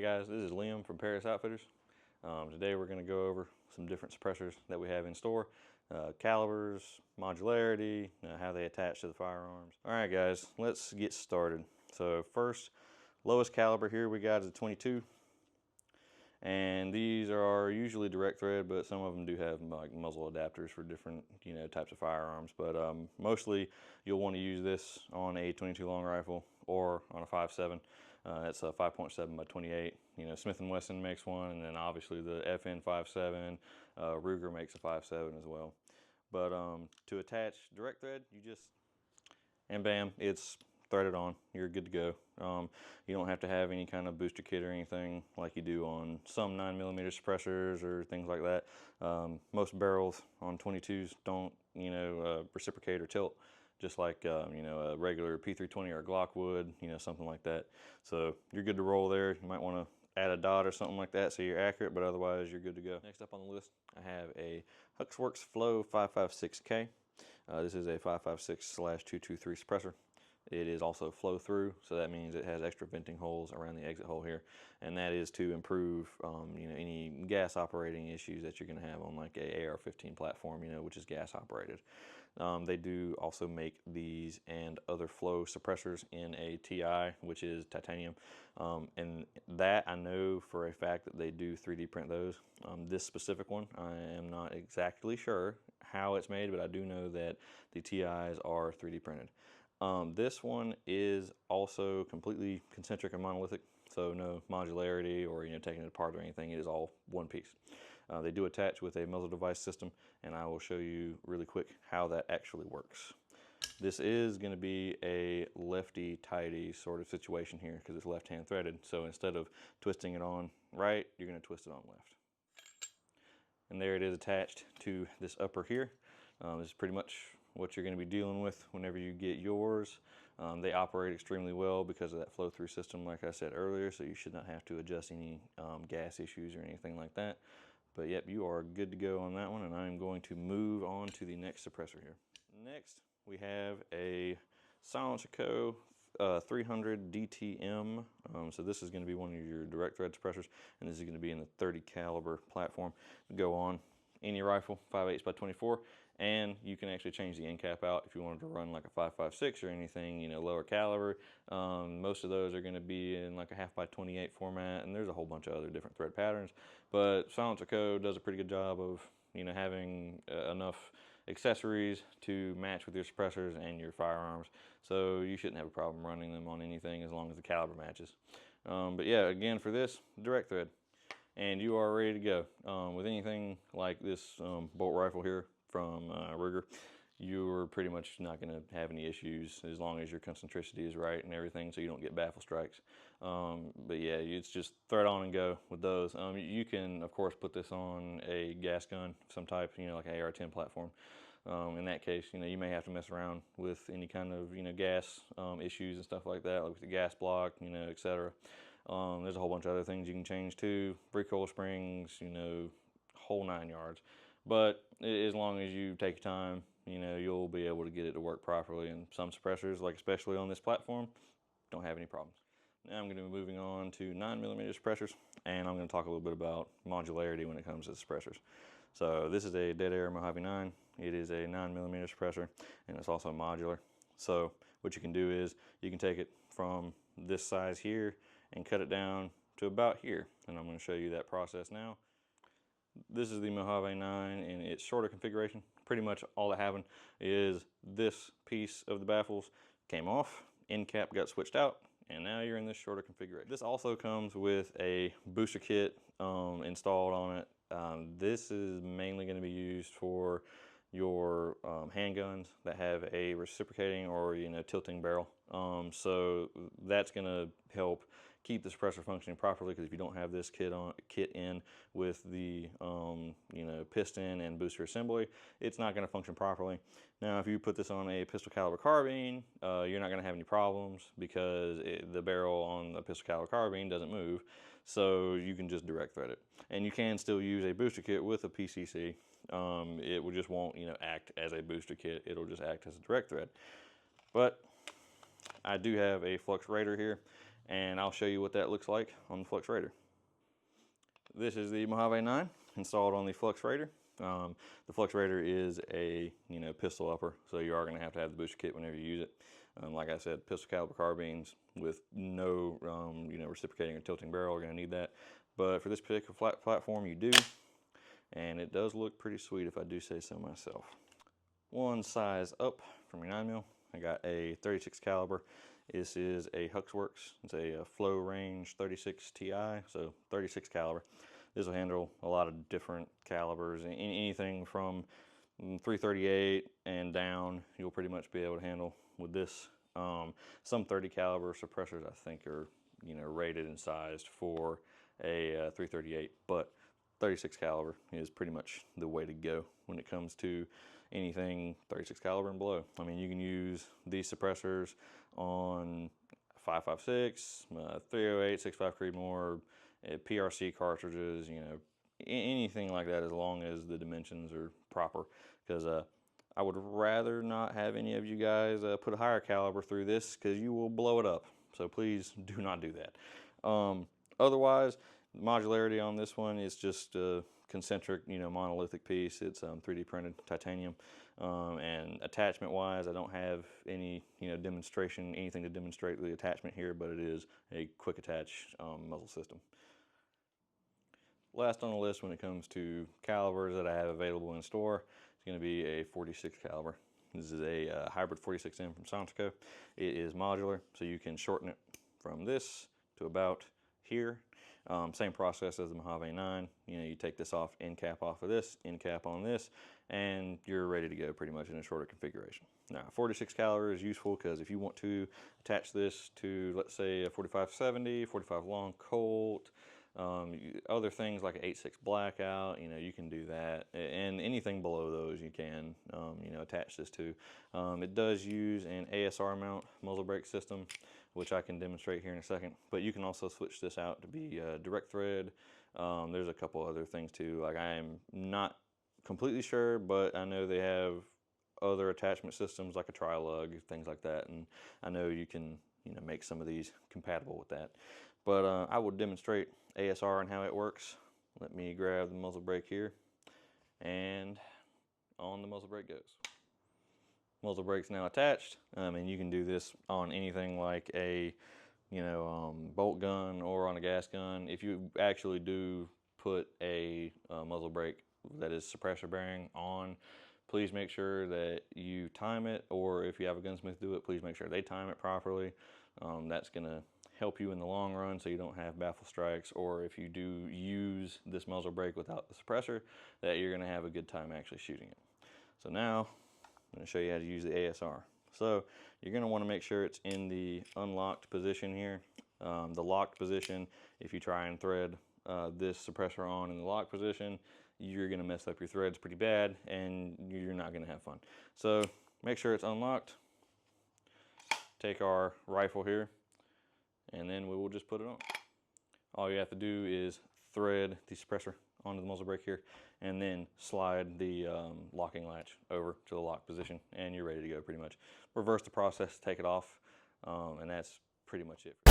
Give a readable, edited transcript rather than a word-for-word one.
Hey guys, this is Liam from Paratus Outfitters. Today we're going to go over some different suppressors that we have in store, calibers, modularity, how they attach to the firearms. Alright guys, let's get started. So first, lowest caliber here we got is a 22. And these are usually direct thread, but some of them do have like muzzle adapters for different types of firearms. But mostly you'll want to use this on a 22 long rifle or on a 5.7. That's a 5.7 by 28. Smith & Wesson makes one, and then obviously the FN 5.7, Ruger makes a 5.7 as well. But to attach direct thread, and bam, it's threaded on. You're good to go. You don't have to have any kind of booster kit or anything like you do on some 9mm suppressors or things like that. Most barrels on 22s don't reciprocate or tilt, just like a regular P320 or a Glock would, something like that. So you're good to roll there. You might want to add a dot or something like that so you're accurate, but otherwise you're good to go. Next up on the list, I have a Huxworks Flow 556K. This is a 556/223 suppressor. It is also flow through, so that means it has extra venting holes around the exit hole here, and that is to improve any gas operating issues that you're going to have on like a AR-15 platform, which is gas operated. They do also make these and other flow suppressors in a TI, which is titanium, and that I know for a fact that they do 3D print those. This specific one, I am not exactly sure how it's made, but I do know that the TIs are 3D printed. This one is also completely concentric and monolithic, so no modularity or taking it apart or anything. It is all one piece. They do attach with a muzzle device system, and I will show you really quick how that actually works. This is going to be a lefty-tighty sort of situation here because it's left-hand threaded. So instead of twisting it on right, you're going to twist it on left. And there it is attached to this upper here. This is pretty much what you're going to be dealing with whenever you get yours. They operate extremely well because of that flow-through system, like I said earlier, so you should not have to adjust any gas issues or anything like that. But yep, you are good to go on that one, and I'm going to move on to the next suppressor here. Next, we have a Silencer Co. 300 DTM. So this is going to be one of your direct thread suppressors, and this is going to be in the 30 caliber platform. Go on any rifle, 5.8 by 24, and you can actually change the end cap out if you wanted to run like a 5.56 or anything, lower caliber. Most of those are going to be in like a 1/2 by 28 format, and there's a whole bunch of other different thread patterns. But Silencer Co. does a pretty good job of having enough accessories to match with your suppressors and your firearms, so you shouldn't have a problem running them on anything as long as the caliber matches. But yeah, again, for this, direct thread, and you are ready to go. With anything like this bolt rifle here from Ruger, you're pretty much not going to have any issues as long as your concentricity is right and everything, so you don't get baffle strikes. But yeah, it's just thread on and go with those. You can of course put this on a gas gun of some type, like an AR-10 platform. In that case, you may have to mess around with any kind of gas issues and stuff like that, like with the gas block, etc. There's a whole bunch of other things you can change too, recoil springs, whole 9 yards. But as long as you take your time, you'll be able to get it to work properly. And some suppressors, like especially on this platform, don't have any problems. Now I'm going to be moving on to 9mm suppressors, and I'm going to talk a little bit about modularity when it comes to suppressors. So this is a Dead Air Mojave 9. It is a 9mm suppressor, and it's also modular. So what you can do is you can take it from this size here and cut it down to about here, and I'm going to show you that process now. This is the Mojave 9 in its shorter configuration. Pretty much all that happened is this piece of the baffles came off, end cap got switched out, and now you're in this shorter configuration. This also comes with a booster kit installed on it. This is mainly going to be used for your handguns that have a reciprocating or tilting barrel. So that's going to help keep the suppressor functioning properly, because if you don't have this kit in with the piston and booster assembly, it's not going to function properly. Now if you put this on a pistol caliber carbine, you're not going to have any problems because the barrel on the pistol caliber carbine doesn't move, so you can just direct thread it. And you can still use a booster kit with a PCC. It will just won't act as a booster kit, it'll just act as a direct thread. But I do have a flux raider here, and I'll show you what that looks like on the Flux Raider. This is the Mojave 9 installed on the Flux Raider. The Flux Raider is a pistol upper, so you are going to have the booster kit whenever you use it. Like I said, pistol caliber carbines with no reciprocating or tilting barrel are going to need that. But for this particular platform, you do, and it does look pretty sweet if I do say so myself. One size up from your 9mm, I got a 36 caliber. This is a Huxworks. It's a Flow Range 36 Ti, so 36 caliber. This will handle a lot of different calibers, anything from 338 and down. You'll pretty much be able to handle with this. Some 30 caliber suppressors I think are rated and sized for a 338, but 36 caliber is pretty much the way to go when it comes to anything 36 caliber and below. I mean, you can use these suppressors on 5.56, 308, 6.5 Creedmoor, PRC cartridges, anything like that, as long as the dimensions are proper. Because I would rather not have any of you guys put a higher caliber through this, because you will blow it up. So please do not do that. Otherwise, modularity on this one is just a concentric, monolithic piece. It's 3D printed titanium. And attachment wise, I don't have any, anything to demonstrate the attachment here, but it is a quick attach muzzle system. Last on the list when it comes to calibers that I have available in store is going to be a 46 caliber. This is a hybrid 46M from Sontico. It is modular, so you can shorten it from this to about here. Same process as the Mojave 9. You take this off, end cap off of this, end cap on this, and you're ready to go pretty much in a shorter configuration. Now, 46 caliber is useful because if you want to attach this to, let's say, a 45-70, 45 long Colt, other things like an 8.6 blackout, you can do that, and anything below those you can, attach this to. It does use an ASR mount muzzle brake system, which I can demonstrate here in a second, but you can also switch this out to be direct thread. There's a couple other things too, like I am not completely sure, but I know they have other attachment systems like a tri-lug, things like that, and I know you can make some of these compatible with that. But I will demonstrate ASR and how it works. Let me grab the muzzle brake here, and on the muzzle brake goes. Muzzle brake's now attached, and you can do this on anything like a bolt gun or on a gas gun. If you actually do put a muzzle brake that is suppressor bearing on, please make sure that you time it, or if you have a gunsmith do it, please make sure they time it properly. That's going to help you in the long run so you don't have baffle strikes, or if you do use this muzzle brake without the suppressor, that you're going to have a good time actually shooting it. So now I'm going to show you how to use the ASR. So you're going to want to make sure it's in the unlocked position here. The locked position, if you try and thread this suppressor on in the locked position, you're going to mess up your threads pretty bad and you're not going to have fun. So make sure it's unlocked. Take our rifle here, and then we will just put it on. All you have to do is thread the suppressor onto the muzzle brake here, and then slide the locking latch over to the lock position, and you're ready to go pretty much. Reverse the process, take it off, and that's pretty much it.